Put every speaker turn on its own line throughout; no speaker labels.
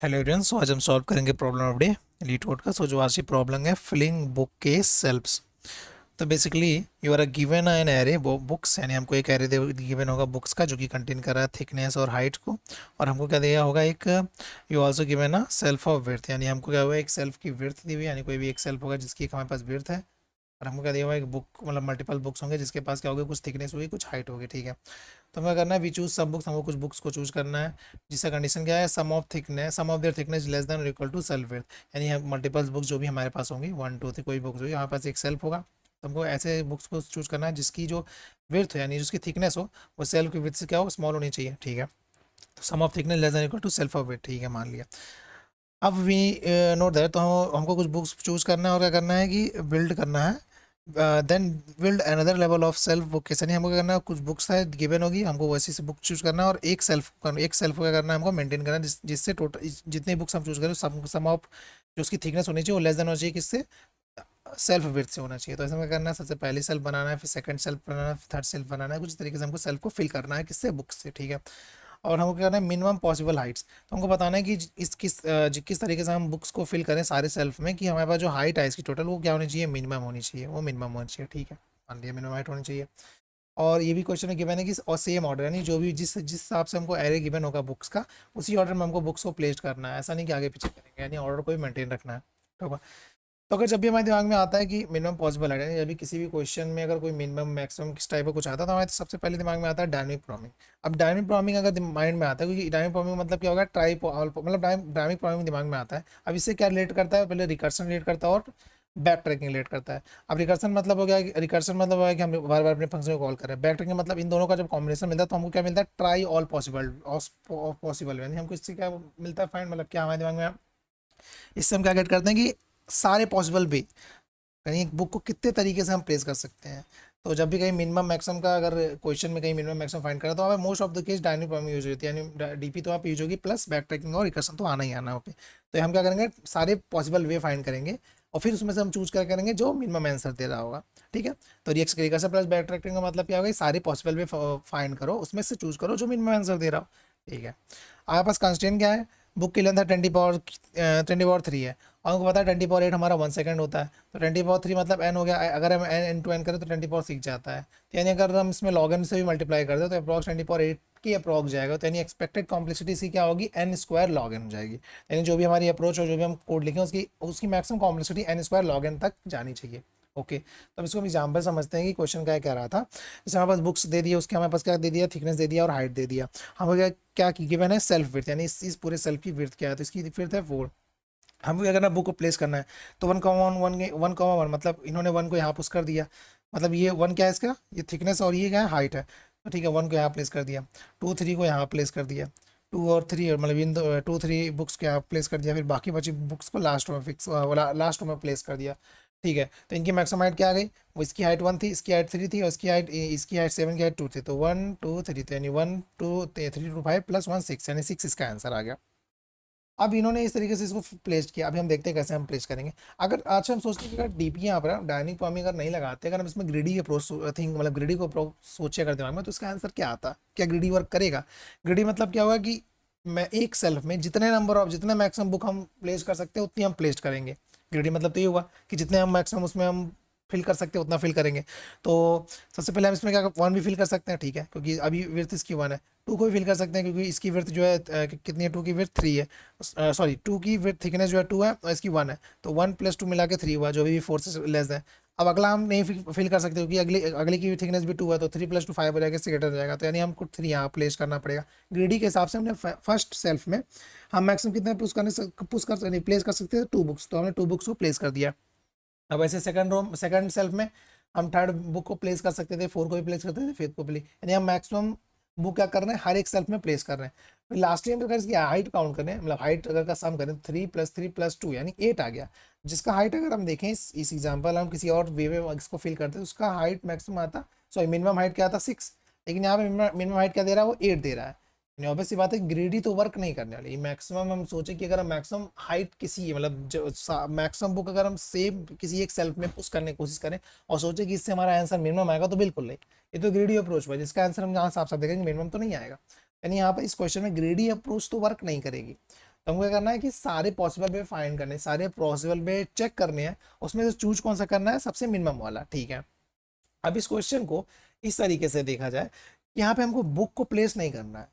Hello everyone. सो आज हम solve करेंगे problem of day leet code का। सो जो आज की प्रॉब्लम है फिलिंग बुक के सेल्फ्स। तो basically you are given an array books, यानी हमको एक एरे गिवन होगा बुक्स का जो कि कंटेन कर रहा है थिकनेस और हाइट को। और हमको क्या दिया होगा एक you also given a self of width, यानी हमको क्या हुआ एक सेल्फ की विड्थ दी हुई, यानी कोई भी एक सेल्फ होगा जिसकी एक हमारे पास विड्थ है। और हमको क्या दिया हुआ एक बुक मतलब मल्टीपल बुक्स होंगे जिसके पास क्या होगी कुछ थिकनेस होगी कुछ हाइट होगी। ठीक है, तो हमें करना है वी चूज सब बुक्स, हमको कुछ बुक्स को चूज करना है जिसका कंडीशन क्या है sum of their thickness less than और इक्वल टू सेल्फ विड्थ। यानी हम मल्टीपल बुक्स जो भी हमारे पास होंगी 1 2 3 कोई बुक्स होगी हमारे पास एक सेल्फ होगा, तो हमको ऐसे बुक्स को चूज करना है जिसकी जो विड्थ हो यानी जिसकी थिकनेस हो वो सेल्फ की विड्थ से क्या हो स्मॉल होनी चाहिए। ठीक है, तो sum of thickness less than equal to self of width. ठीक है, मान लिया। अब वी नोट दैट, तो हमको कुछ बुक्स चूज करना है और क्या करना है कि बिल्ड करना है। Then build another level of shelf book के, यानी हमको क्या करना है कुछ बुक्स है गिवन होगी हमको वैसी से बुक चूज करना है और एक सेल्फ को क्या करना है हमको मेंटेन करना है जिससे टोटल जितने बुक्स हम चूज करें सम ऑफ जो उसकी थिकनेस होनी चाहिए वो लेस देन होना चाहिए किससे सेल्फ विड्थ से होना चाहिए। तो ऐसा में करना है सबसे पहले सेल्फ बनाना है, फिर सेकंड सेल्फ बनाना है, फिर थर्ड सेल्फ बनाना है, कुछ तरीके से हमको सेल्फ को फिल करना है किससे बुक्स से। ठीक है, और हमको क्या करना है मिनिमम पॉसिबल हाइट्स, तो हमको बताना है कि किस तरीके से हम बुक्स को फिल करें सारे सेल्फ में कि हमारे पास जो हाइट है इसकी टोटल वो क्या होनी चाहिए मिनिमम होनी चाहिए, वो मिनिमम होनी चाहिए। ठीक है, मान लिया मिनिमम हाइट होनी चाहिए। और ये भी क्वेश्चन में गिवन है कि और सेम ऑर्डर, यानी जो भी जिस जिस हिसाब से हमको एरे गिवन होगा बुक्स का उसी ऑर्डर में हमको बुक्स को प्लेस करना है, ऐसा नहीं कि आगे पीछे करेंगे, यानी ऑर्डर को भी मेंटेन रखना है। ठीक है, तो अगर जब भी हमारे दिमाग में आता है कि मिनिमम पॉसिबल है, यानी जब भी किसी भी क्वेश्चन में अगर कोई मिनिमम मैक्सिमम किस टाइप का कुछ आता है तो हमारे सबसे पहले दिमाग में आता है डायनामिक प्रोग्रामिंग। अब डायनामिक प्रोग्रामिंग अगर माइंड में आता है, क्योंकि डायनामिक प्रोग्रामिंग मतलब क्या होगा मतलब डायनामिक प्रोग्रामिंग दिमाग में आता है। अब इससे क्या रिलेट करता है, पहले रिकर्सन रिलेट करता है और बैक ट्रैकिंग रिलेट करता है। अब रिकर्सन मतलब हो गया, रिकर्सन मतलब हो गया कि हम बार बार अपने फंक्शन को कॉल कर रहे हैं। बैक ट्रैकिंग मतलब इन दोनों का जब कॉम्बिनेशन मिलता है तो हमको क्या मिलता है ट्राई ऑल पॉसिबल, यानी हमको इससे क्या मिलता है फाइंड, मतलब क्या हमारे दिमाग में इससे हम क्या गेट करते हैं कि सारे पॉसिबल वे, कहीं एक बुक को कितने तरीके से हम प्लेस कर सकते हैं। तो जब भी कहीं मिनिमम मैक्सिमम का अगर क्वेश्चन में कहीं मिनिमम मैक्सिमम फाइंड करें तो हमें most of the case dynamic programming use होती है, यानी डीपी तो आप यूज होगी प्लस बैक ट्रैकिंग और रिकर्सन तो आना ही आना होते। तो हम क्या करेंगे सारे पॉसिबल वे फाइंड करेंगे और फिर उसमें से हम चूज कर करेंगे जो मिनिमम आंसर दे रहा होगा। ठीक है, तो रिकर्सन प्लस बैक ट्रैकिंग का मतलब क्या होगा सारे पॉसिबल वे फाइंड करो उसमें से चूज करो जो मिनिमम आंसर दे रहा हो। ठीक है, आपके पास कंस्ट्रेंट क्या है, बुक की लेंथ है 20 पावर 3 है और हमको पता है 20 पावर 8 हमारा 1 सेकंड होता है, तो 20 पावर 3 मतलब एन हो गया। अगर हम एन टू एन करें तो 20 पावर 6 जाता है, तो यानी अगर हम इसमें लॉग एन से भी मल्टीप्लाई कर दे तो अप्रॉक्स 20 पावर 8 की अप्रॉक्स जाएगा। तो यानी एक्सपेक्टेड कॉम्प्लेक्सिटी इसकी क्या होगी एन स्क्वायर लॉग एन हो जाएगी। यानी जो भी हमारी अप्रोच हो जो भी हम कोड लिखें उसकी उसकी maximum complexity n square log n तक जानी चाहिए। ओके, तो अब इसको हम एग्जाम्पल समझते हैं कि क्वेश्चन क्या कह रहा था। जैसे हमारे पास बुक्स दे दिए, उसके हमारे पास क्या दे दिया थिकनेस दे दिया और हाइट दे दिया। हमें क्या की गिवन है सेल्फ विड्थ, यानी इस पूरे सेल्फ की विड्थ क्या है, तो इसकी विड्थ है 4। हमको क्या करना है बुक को प्लेस करना है, तो 1,1 मतलब इन्होंने 1 को यहाँ पुश कर दिया, मतलब ये 1 क्या है इसका ये थिकनेस और ये क्या है हाइट है। तो ठीक है 1 को यहाँ प्लेस कर दिया, 2 3 को यहाँ प्लेस कर दिया, 2 और 3 मतलब इन 2 3 बुक्स को यहाँ प्लेस कर दिया, फिर बाकी बची बुक्स को लास्ट रो में प्लेस कर दिया। ठीक है, तो इनकी मैक्सिमम हाइट क्या आ गई, वो इसकी हाइट 1 थी, इसकी हाइट 3 थी और इसकी हाइट 7 की हाइट 2 थी, तो 1 2 3, तो यानी 1 2 3 2 5 प्लस 1 6, यानी 6 इसका आंसर आ गया। अब इन्होंने इस तरीके से इसको प्लेस किया, अभी हम देखते हैं कैसे हम प्लेस करेंगे। अगर अच्छा हम सोचते हैं कि अगर डीपी यहाँ पर डायनिक प्रोग्रामिंग अगर नहीं लगाते, अगर हम इसमें ग्रिडी अप्रोच थिंक मतलब ग्रिडी को अप्रोच सोचे अगर दिमाग में, तो इसका आंसर क्या आता, क्या ग्रिडी वर्क करेगा। ग्रिडी मतलब क्या होगा कि मैं एक सेल्फ में जितने मैक्सिमम बुक हम प्लेस कर सकते हैं उतनी हम प्लेस करेंगे। ग्रिडी मतलब तो ये हुआ कि जितने हम मैक्सिमम उसमें हम फिल कर सकते हैं उतना फिल करेंगे। तो सबसे पहले हम इसमें क्या 1 भी फिल कर सकते हैं, ठीक है, क्योंकि अभी विर्थ इसकी 1 है। 2 को भी फिल कर सकते हैं क्योंकि इसकी विर्थ जो है कितनी है 2 की विर्थ 3 है, सॉरी 2 की विर्थ थिकनेस जो है 2 है और इसकी 1 है, तो 1 + 2 मिला के 3 हुआ जो भी 4 से लेस है। अब अगला हम नहीं फिल कर सकते क्योंकि अगले की थिकनेस भी 2 है, तो 3 + 2 5 हो जाएगा, इससे ग्रेटर हो जाएगा, तो यानी हमको 3 यहाँ प्लेस करना पड़ेगा। ग्रीडी के हिसाब से हमने फर्स्ट सेल्फ में हम मैक्सिमम कितने पुश कर प्लेस कर सकते हैं 2 बुक्स, तो हमने 2 बुक्स को प्लेस कर दिया। अब ऐसे सेकंड सेल्फ में हम थर्ड बुक को प्लेस कर सकते थे, 4 को भी प्लेस करते थे, फिफ्थ को प्लेस, यानी हम मैक्सिमम बुक क्या कर रहे हैं हर एक सेल्फ में प्लेस कर रहे हैं। फिर लास्टली हम अगर इसकी हाइट काउंट करें, मतलब हाइट अगर का सम करें, 3 + 3 + 2 यानी 8 आ गया, जिसका हाइट अगर हम देखें इस एग्जाम्पल हम किसी और वे में इसको फिल करते तो उसका हाइट मैक्सिमम आता, सॉरी मिनिमम हाइट क्या आता 6, लेकिन यहाँ पे मिनिमम हाइट क्या दे रहा है वो 8 दे रहा है। ऑब्वियस सी बात है ग्रेडी तो वर्क नहीं करने वाली। मैक्सिमम हम सोचे कि अगर हम मैक्सिमम हाइट किसी मतलब मैक्सिमम बुक अगर हम सेम किसी एक सेल्फ में पुश करने की कोशिश करें और सोचे कि इससे हमारा आंसर मिनिमम आएगा, तो बिल्कुल नहीं, ये तो ग्रेडी अप्रोच हुआ जिसका आंसर हम यहाँ साफ साफ देखेंगे मिनिमम तो नहीं आएगा। यानी यहाँ पर इस क्वेश्चन में ग्रेडी अप्रोच तो वर्क नहीं करेगी। तो हमको क्या करना है कि सारे पॉसिबल वे फाइंड करने, सारे पॉसिबल वे चेक करने हैं, उसमें से चूज कौन सा करना है, सबसे मिनिमम वाला, ठीक है। अब इस क्वेश्चन को इस तरीके से देखा जाए, यहाँ पे हमको बुक को प्लेस नहीं करना है,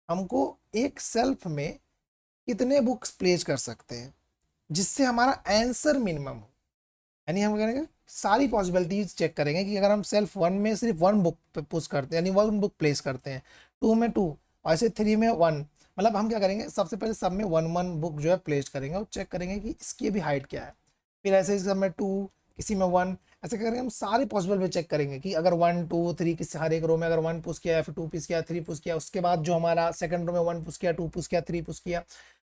हमको एक सेल्फ में कितने बुक्स प्लेस कर सकते हैं जिससे हमारा आंसर मिनिमम हो। यानी हम करेंगे सारी पॉसिबिलिटीज चेक करेंगे कि अगर हम सेल्फ वन में सिर्फ वन बुक पुश करते हैं, यानी वन बुक प्लेस करते हैं, टू में टू, और ऐसे थ्री में वन, मतलब हम क्या करेंगे, सबसे पहले सब में वन वन बुक जो है प्लेस करेंगे और चेक करेंगे कि इसकी भी हाइट क्या है। फिर ऐसे ही सब में टू, किसी में वन, ऐसे करेंगे हम सारे पॉसिबल वे चेक करेंगे कि अगर वन टू थ्री किसी हर एक रो में अगर वन पुश किया, फिर टू पुश किया, थ्री पुश किया, उसके बाद जो हमारा सेकंड रो में वन पुश किया, टू पुश किया, थ्री पुश किया,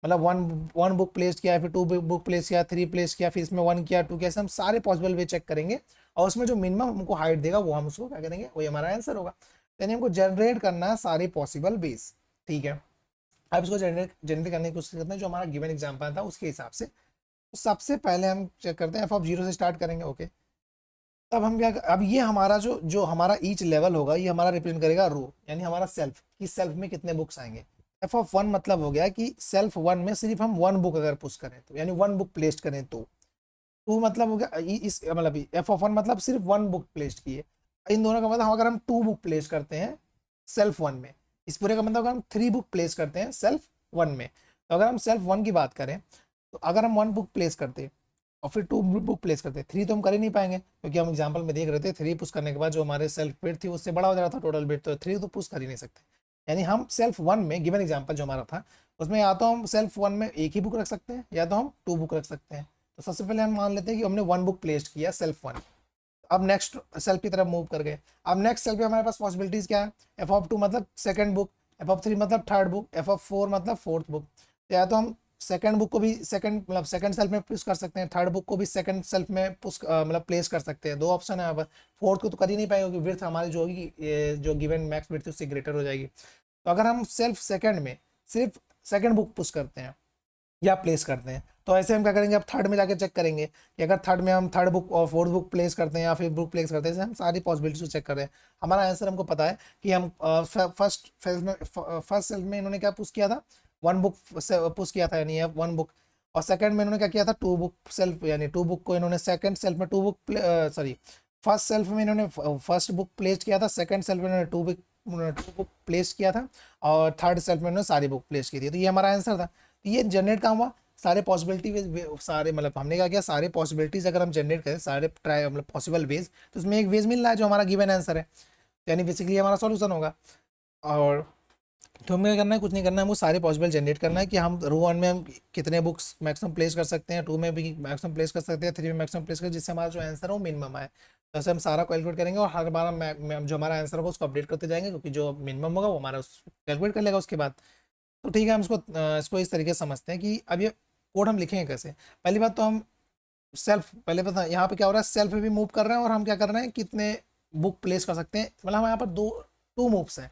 मतलब वन वन बुक प्लेस किया, फिर टू बुक प्लेस किया, थ्री प्लेस किया, फिर इसमें वन किया, टू किया, ऐसे हम सारे पॉसिबल वे चेक करेंगे और उसमें जो मिनिमम हमको हाइट देगा वो हम उसको क्या करेंगे, वही हमारा आंसर होगा। यानी हमको जनरेट करना है सारे पॉसिबल बेस, ठीक है। अब इसको जनरेट जनरेट करने की कोशिश करते हैं जो हमारा गिवन एग्जाम्पल था उसके हिसाब से। तो सबसे पहले हम चेक करते हैं, एफ ऑफ जीरो से स्टार्ट करेंगे, ओके। तब हम क्या, अब ये हमारा जो जो हमारा ईच लेवल होगा ये हमारा रिप्रेजेंट करेगा रो, यानी हमारा सेल्फ, कि सेल्फ में कितने बुक्स आएंगे। एफ ऑफ वन मतलब हो गया कि सेल्फ वन में सिर्फ हम वन बुक अगर पुश करें तो, यानी वन बुक प्लेस करें तो। टू मतलब हो गया इस मतलब एफ ऑफ वन मतलब सिर्फ वन बुक प्लेस किए। इन दोनों का मतलब अगर हम टू बुक प्लेस करते हैं सेल्फ वन में, इस पूरे का मतलब अगर हम थ्री बुक प्लेस करते हैं सेल्फ वन में, तो अगर हम सेल्फ वन की बात करें तो अगर हम वन बुक प्लेस करते हैं और फिर टू बुक प्लेस करते हैं, थ्री तो हम कर ही नहीं पाएंगे क्योंकि हम एग्जांपल में देख रहे थे थ्री पुश करने के बाद जो हमारे सेल्फ वेट थी उससे बड़ा हो जा रहा था टोटल वेट, तो थ्री तो पुश कर ही नहीं सकते। यानी हम सेल्फ वन में गिवन एग्जांपल जो हमारा था उसमें या तो हम सेल्फ वन में एक ही बुक रख सकते हैं या तो हम टू बुक रख सकते हैं। तो सबसे पहले हम मान लेते हैं कि हमने वन बुक प्लेस किया सेल्फ वन। अब नेक्स्ट सेल्फ की तरफ मूव कर गए। अब नेक्स्ट सेल्फ पे हमारे पास पॉसिबिलिटीज क्या है, एफ ऑफ टू मतलब second book, F of three मतलब third book, F of four मतलब फोर्थ बुक। या तो हम सेकंड बुक को भी सेकंड मतलब सेकंड सेल्फ में पुश कर सकते हैं, थर्ड बुक को भी सेकंड सेल्फ में पुश मतलब प्लेस कर सकते हैं, दो ऑप्शन है यहाँ पर। फोर्थ को तो कर ही नहीं पाएंगे क्योंकि विड्थ हमारी जो होगी जो गिवन मैक्स विड्थ उससे ग्रेटर हो जाएगी। तो अगर हम सेल्फ सेकंड में सिर्फ सेकंड बुक पुश करते हैं या प्लेस करते हैं तो ऐसे हम क्या करेंगे, अब थर्ड में जाके चेक करेंगे कि अगर थर्ड में हम थर्ड बुक और फोर्थ बुक प्लेस करते हैं या फिर बुक प्लेस करते हैं, हम सारी पॉसिबिलिटीज को चेक कर रहे हैं। हमारा आंसर हमको पता है कि हम फर्स्ट फेज में फर्स्ट सेल्फ में इन्होंने क्या पुश किया था, वन बुक पुश किया था, यानी वन बुक। और सेकंड में इन्होंने क्या किया था, टू बुक सेल्फ, यानी टू बुक को इन्होंने सेकंड सेल्फ में two book sorry first shelf में इन्होंने फर्स्ट बुक प्लेस किया था, सेकंड सेल्फ में इन्होंने टू बुक प्लेस किया था और थर्ड सेल्फ में इन्होंने सारी बुक प्लेस की थी। तो ये हमारा आंसर था। तो ये जनरेट कहाँ हुआ, सारे पॉसिबिलिटी सारे मतलब हमने क्या किया, सारे पॉसिबिलिटीज अगर हम जनरेट करें सारे ट्राई मतलब पॉसिबल वेज, तो उसमें एक वेज मिल रहा है जो हमारा गिवन आंसर है, यानी बेसिकली हमारा सॉल्यूशन होगा। और तो हमें क्या करना है, कुछ नहीं करना है, हमको सारे पॉसिबल जनरेट करना है कि हम रो वन में हम कितने बुक्स मैक्सिमम प्लेस कर सकते हैं, टू में भी मैक्सिमम प्लेस कर सकते हैं, थ्री में मैक्सिमम प्लेस कर, जिससे हमारा जो आंसर है वो मिनिमम आए। तो ऐसे हम सारा कैलकुलेट करेंगे और हर बार जो हमारा आंसर होगा उसको अपडेट करते जाएंगे क्योंकि जो मिनिमम होगा वो हमारा कैलकुलेट कर लेगा उसके बाद। तो ठीक है, हम इसको इस तरीके से समझते हैं कि अब ये कोड हम लिखेंगे कैसे। पहली बात तो हम सेल्फ पहले पता यहाँ पे क्या हो रहा है, सेल्फ भी मूव कर रहे हैं और हम क्या कर रहे हैं, कितने बुक प्लेस कर सकते हैं, मतलब हम यहाँ पर दो टू मूव्स हैं।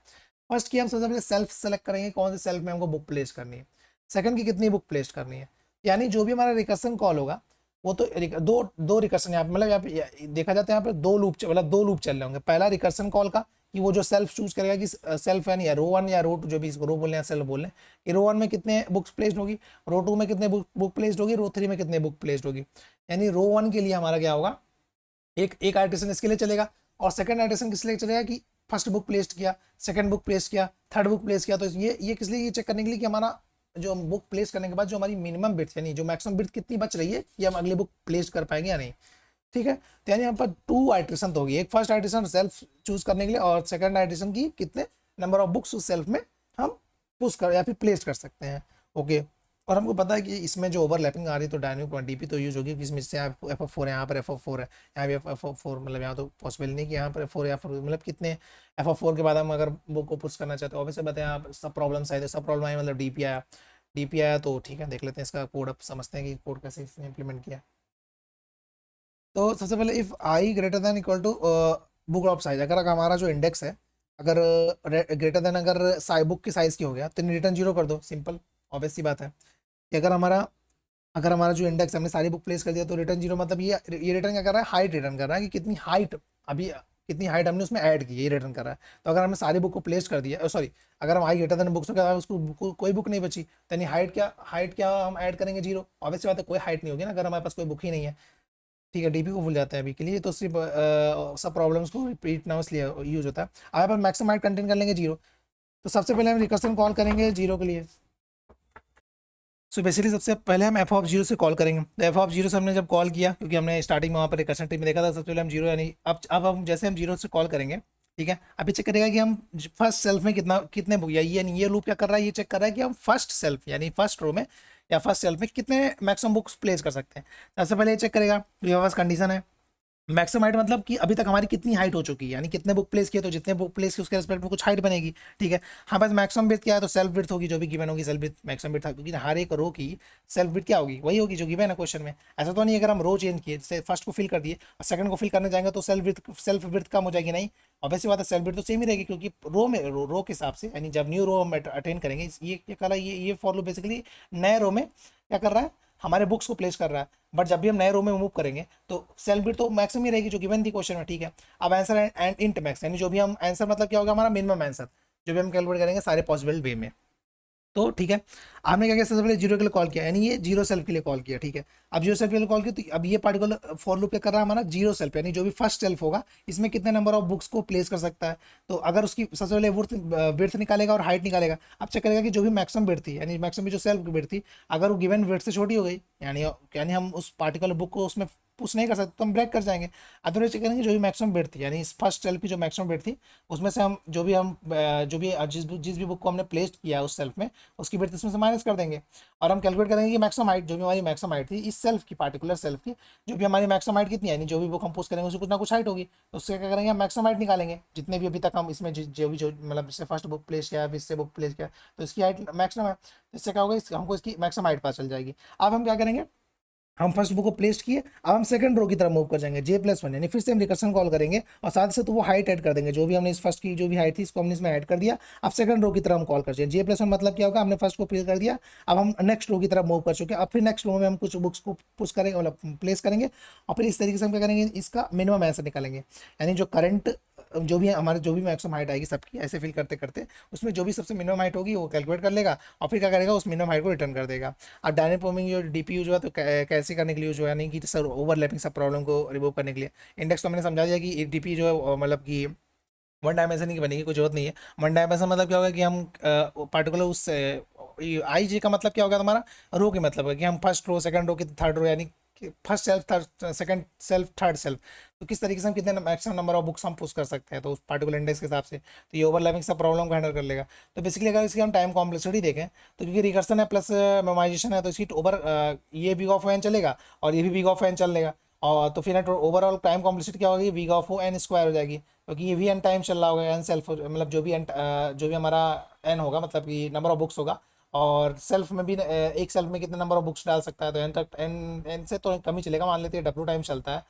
फर्स्ट की हम सबसे पहले सेल्फ सेलेक्ट करेंगे कौन से सेल्फ में हमको बुक प्लेस करनी है, सेकंड की कितनी बुक प्लेस करनी है। यानी जो भी हमारा रिकर्सन कॉल होगा वो तो दो दो रिकर्सन यहाँ पे मतलब यहाँ पे देखा जाता है, यहाँ पे दो लूप मतलब दो लूप चल रहे होंगे। पहला रिकर्सन कॉल का कि वो जो सेल्फ चूज करेगा कि सेल्फ यानी रो वन या रो टू, जो भी इसको रो बोले या सेल्फ बोले, कि रो वन में कितने बुक्स प्लेस्ड होगी, रो टू में कितने बुक प्लेस्ड होगी, रो थ्री में कितने बुक प्लेस्ड होगी। यानी रो वन के लिए हमारा क्या होगा, एक एक आइट्रेशन इसके लिए चलेगा और सेकंड आइट्रेशन किस लिए चलेगा कि फर्स्ट बुक प्लेस्ड किया, सेकंड बुक प्लेस किया, थर्ड बुक प्लेस किया। तो ये किस लिए, ये चेक करने के लिए कि हमारा जो बुक प्लेस करने के बाद जो हमारी मिनिमम बिट्स यानी जो मैक्सिमम बिट्स कितनी बच रही है कि हम अगली बुक प्लेस कर पाएंगे या नहीं। ठीक है, तो यानी यहाँ पर टू आइट्रेशन तो होगी, एक फर्स्ट आइट्रेशन सेल्फ चूज करने के लिए और सेकंड आइट्रेशन की कितने नंबर ऑफ बुक्स उस सेल्फ में हम पुश कर या फिर प्लेस कर सकते हैं। ओके, और हमको पता है कि इसमें जो ओवरलैपिंग आ रही है तो डायनेमिक डीपी तो यूज होगी, इसमें से एफ ऑफ फोर है, यहाँ पर एफ ऑफ फोर है, यहाँ भी एफ ऑफ फोर, मतलब यहाँ तो पॉसिबल नहीं कि यहाँ पर फोर या फोर मतलब कितने एफ ऑफ फोर के बाद हम अगर बुक को पुश करना चाहते हैं। ऑब्वियसली बताया आप सब प्रॉब्लम्स आए थे, सब प्रॉब्लम आई मतलब डीपी आया। तो ठीक है, देख लेते हैं इसका कोड, अब समझते हैं कि कोड कैसे इसने इंप्लीमेंट किया। तो सबसे पहले if i greater than equal to book of size, अगर हमारा जो इंडेक्स है अगर ग्रेटर देन अगर बुक की साइज़ की हो गया तो रिटर्न जीरो कर दो, सिंपल ऑब्वियस सी बात है कि अगर हमारा जो इंडेक्स हमने सारी बुक प्लेस कर दिया तो रिटर्न जीरो, मतलब ये रिटर्न क्या कर रहा है, हाइट रिटर्न कर रहा है कि कितनी हाइट अभी कितनी हाइट हमने उसमें ऐड की, ये रिटर्न कर रहा है। तो अगर हमने सारी बुक को प्लेस कर दिया, सॉरी, अगर हम आई ग्रेटर देन बुक्स, अगर उसको कोई बुक नहीं बची, तो यानी हाइट क्या हम ऐड करेंगे, जीरो। ऑब्वियसली बात है, कोई हाइट नहीं होगी ना अगर हमारे पास कोई बुक ही नहीं है। ठीक है, डीपी को भूल जाते हैं अभी के लिए, तो सिर्फ सब प्रॉब्लम्स को रिपीट ना इसलिए यूज होता है। अब हम मैक्सिमम हाइट कंटेन कर लेंगे जीरो। तो सबसे पहले हम रिकर्सन कॉल करेंगे जीरो के लिए। सो बेसिकली सबसे पहले हम एफ ऑफ जीरो से कॉल करेंगे। तो एफ ऑफ जीरो से हमने जब कॉल किया, क्योंकि हमने स्टार्टिंग में वहाँ पर रिकर्सन ट्री में देखा था, सबसे पहले हम जीरो, यानी अब हम जैसे हम जीरो से कॉल करेंगे, ठीक है, अभी चेक करेगा कि हम फर्स्ट सेल्फ में कितने बुक, या ये लूप क्या कर रहा है, ये चेक कर रहा है कि हम फर्स्ट सेल्फ यानी फर्स्ट रो में या फर्स्ट सेल्फ में कितने मैक्सिमम बुक्स प्लेस कर सकते हैं। सबसे पहले ये चेक करेगा, ये पास कंडीशन है मैक्सिमम हाइट, मतलब कि अभी तक हमारी कितनी हाइट हो चुकी है, यानी कितने बुक प्लेस किए, तो जितने बुक प्लेस किए उसके रिस्पेक्ट में कुछ हाइट बनेगी। ठीक है, हमारे पास मैक्सिमम विड्थ क्या है, तो सेल्फ विड्थ होगी, जो भी गिवन होगी सेल्फ विड्थ, मैक्सिमम विड्थ था, क्योंकि हर एक रो की सेल्फ विड्थ क्या होगी, वही होगी जो गिवन है क्वेश्चन में। ऐसा तो नहीं अगर हम रो चेंज किए, जैसे फर्स्ट को फिल कर दिए और सेकंड को फिल करने जाएंगे तो सेल्फ विड्थ कम हो जाएगी, नहीं। ऑब्वियसली बात है, सेल्फ विड्थ तो सेम ही रहेगी, क्योंकि रो में रो के हिसाब से, यानी जब न्यू रो हम अटेंड करेंगे, ये कला ये फॉर लूप बेसिकली नए रो में क्या कर रहा है, हमारे बुक्स को प्लेस कर रहा है। बट जब भी हम नए रो में मूव करेंगे तो सेल्फ बिट तो मैक्सिमम ही रहेगी जो गिवन थी क्वेश्चन में। ठीक है, अब आंसर एंड इंट मैक्स, यानी जो भी हम आंसर, मतलब क्या होगा हमारा मिनिमम आंसर, जो भी हम कैलकुलेट करेंगे सारे पॉसिबल वे में। तो ठीक है, आपने क्या किया, सबसे पहले जीरो के लिए कॉल किया, यानी ये जीरो सेल्फ के लिए कॉल किया। ठीक है, अब जीरो सेल्फ के लिए कॉल किया, तो अब ये पार्टिकुलर फॉर लूप क्या कर रहा है हमारा, जीरो सेल्फ, यानी जो भी फर्स्ट सेल्फ होगा इसमें कितने नंबर ऑफ बुक्स को प्लेस कर सकता है। तो अगर उसकी सबसे पहले विड्थ निकालेगा और हाइट निकालेगा। अब चेक करेगा कि जो भी मैक्सिमम विड्थ थी, यानी मैक्सिमम जो सेल्फ विड्थ थी, अगर वो गिवन विड्थ से छोटी हो गई, यानी हम उस पार्टिकुलर बुक को उसमें पुश नहीं कर सकते, तो हम ब्रेक कर जाएंगे। अदरवाइज चेक करेंगे जो भी मैक्सिमम विड्थ थी, यानी इस फर्स्ट सेल्फ की जो मैक्सिमम विड्थ थी, उसमें से हम जिस भी बुक को हमने प्लेस्ड किया उस सेल्फ में, उसकी विड्थ इसमें से माइनस कर देंगे। और हम कैलकुलेट करेंगे कि मैक्सिमम हाइट, जो भी हमारी मैक्सिमम हाइट थी इस सेल्फ की, पार्टिकुलर सेल्फ की, जो भी हमारी मैक्सिमम हाइट कितनी है, यानी जो भी बुक हम पुश करेंगे उसकी कुछ ना कुछ हाइट होगी, तो उससे क्या करेंगे, हम मैक्सिमम हाइट निकालेंगे, जितने भी अभी तक हम इसमें जो मतलब इससे फर्स्ट बुक प्लेस किया है, इससे बुक प्लेस किया, तो इसकी हाइट मैक्सिमम है। तो इससे क्या होगा, हमको इसकी मैक्सिमम हाइट पता चल जाएगी। अब हम क्या करेंगे, हम फर्स्ट बुक को प्लेस किए, अब हम सेकंड रो की तरफ मूव कर जाएंगे, J+1, यानी फिर से हम रिकर्सन कॉल करेंगे और साथ से तो वो हाइट ऐड कर देंगे, जो भी हमने इस फर्स्ट की जो भी हाइट थी इसको हमने इसमें ऐड कर दिया। अब सेकंड रो की तरफ हम कॉल कर जाएंगे, J+1 मतलब क्या होगा, हमने फर्स्ट को फिल कर दिया, अब हम नेक्स्ट रो की तरफ मूव कर चुके हैं। अब फिर नेक्स्ट रो में हम कुछ बुक्स को पुश करेंगे, मतलब प्लेस करेंगे, और फिर इस तरीके से हम क्या करेंगे, इसका मिनिमम आंसर निकालेंगे, यानी जो करंट जो भी हमारे जो भी मैक्सिमम हाइट आएगी सबकी, ऐसे फिल करते करते उसमें जो भी सबसे मिनिमम हाइट होगी वो कैलकुलेट कर लेगा, और फिर क्या करेगा, उस मिनिमम हाइट को रिटर्न कर देगा। और डायनेमिक प्रोग्रामिंग जो डीपी यूज हुआ, तो कैसे करने के लिए यूज हुआ, यानी कि सर ओवरलैपिंग सब प्रॉब्लम को रिमूव करने के लिए। इंडेक्स तो मैंने समझा दिया कि डीपी जो है मतलब कि वन डायमेंशन की बनेगी, कोई जरूरत नहीं है। वन डायमेंशन मतलब क्या होगा कि हम पार्टिकुलर उस आई जे का मतलब क्या होगा, हमारा रो के मतलब है कि हम फर्स्ट रो, सेकंड रो की थर्ड रो, यानी first self, third second self, third self, तो किस तरीके से हम कितने मैक्सिमम नंबर ऑफ बुक्स हम पुश कर सकते हैं, तो उस पार्टिकुलर इंडेक्स के हिसाब से। तो ये ओवरलैपिंग सब प्रॉब्लम को हैंडल कर लेगा। तो बेसिकली अगर इसकी हम टाइम कॉम्प्लेक्सिटी देखें, तो क्योंकि रिकर्सन है प्लस मेमोराइजेशन है, तो इसकी ये बिग ऑफ एन चलेगा और ये भी बिग ऑफ एन चल लेगा, और तो फिर ओवरऑल टाइम कॉम्प्लेक्सिटी क्या होगी, बिग ऑफ एन स्क्वायर हो जाएगी, क्योंकि ये भी एन टाइम चल रहा होगा, एन सेल्फ, मतलब जो भी हमारा एन होगा, मतलब कि नंबर ऑफ बुक्स होगा, और सेल्फ में भी एक सेल्फ में कितने नंबर ऑफ बुक्स डाल सकता है, तो एन तक एन से तो कम ही चलेगा, मान लेते हैं डब्ल्यू टाइम चलता है,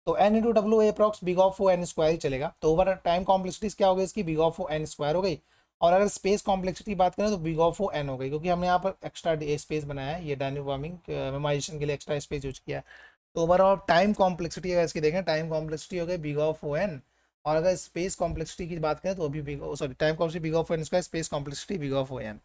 तो N into W approx big of O N square ही चलेगा। तो ओवर टाइम कॉम्प्लेक्सिटीज क्या हो गई इसकी, big of O N square हो गई। और अगर स्पेस कॉम्प्लेक्सिटी की बात करें तो बिग ऑफ ओ एन हो गई, क्योंकि हमने यहाँ पर एक्स्ट्रा स्पेस बनाया है, ये डायनेमिक वार्मिंग मेमोराइजेशन के लिए एक्स्ट्रा स्पेस यूज किया है। तो ओवरऑल टाइम कॉम्प्लेक्सिटी अगर इसकी देखें, टाइम कॉम्प्लेक्सिटी हो गई बिग ऑफ ओ एन, और अगर स्पेस कॉम्प्लेक्सिटी की बात करें तो अभी big, sorry, time complexity big of O N square, space complexity big of O N.